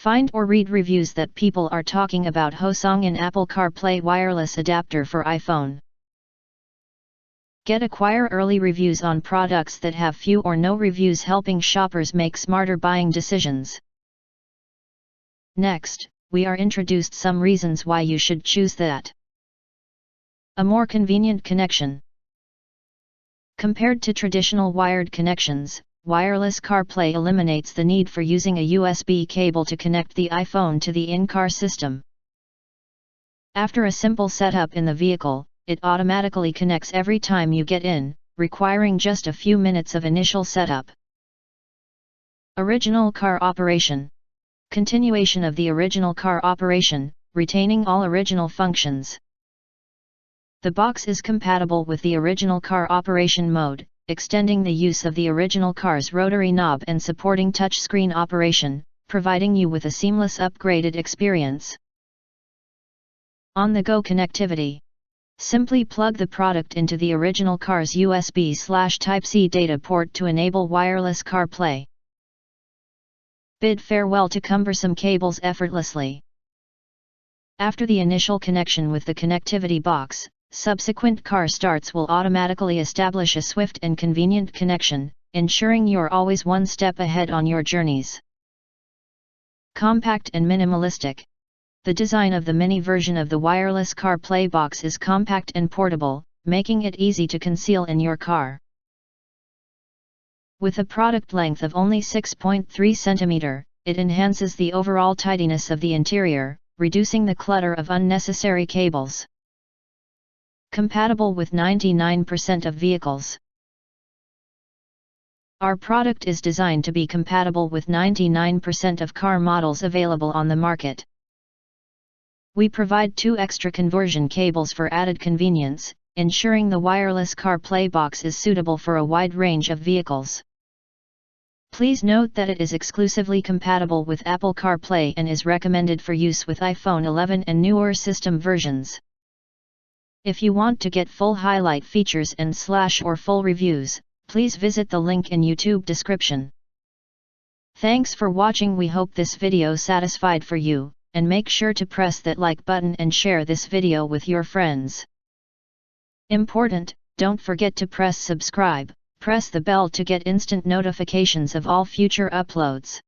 Find or read reviews that people are talking about HOSONGIN Apple CarPlay wireless adapter for iPhone. Acquire early reviews on products that have few or no reviews, helping shoppers make smarter buying decisions. Next, we are introduced some reasons why you should choose that. A more convenient connection. Compared to traditional wired connections, wireless CarPlay eliminates the need for using a USB cable to connect the iPhone to the in-car system. After a simple setup in the vehicle, it automatically connects every time you get in, requiring just a few minutes of initial setup. Original car operation. Continuation of the original car operation, retaining all original functions. The box is compatible with the original car operation mode, extending the use of the original car's rotary knob and supporting touchscreen operation, providing you with a seamless upgraded experience. On-the-go connectivity. Simply plug the product into the original car's USB/Type-C data port to enable wireless CarPlay. Bid farewell to cumbersome cables effortlessly. After the initial connection with the connectivity box, subsequent car starts will automatically establish a swift and convenient connection, ensuring you're always one step ahead on your journeys. Compact and minimalistic. The design of the mini version of the wireless CarPlay box is compact and portable, making it easy to conceal in your car. With a product length of only 6.3 cm, it enhances the overall tidiness of the interior, reducing the clutter of unnecessary cables. Compatible with 99% of vehicles. Our product is designed to be compatible with 99% of car models available on the market. We provide 2 extra conversion cables for added convenience, ensuring the wireless CarPlay box is suitable for a wide range of vehicles. Please note that it is exclusively compatible with Apple CarPlay and is recommended for use with iPhone 11 and newer system versions. If you want to get full highlight features and / full reviews, please visit the link in YouTube description. Thanks for watching. We hope this video satisfied for you, and make sure to press that like button and share this video with your friends. Important, don't forget to press subscribe, press the bell to get instant notifications of all future uploads.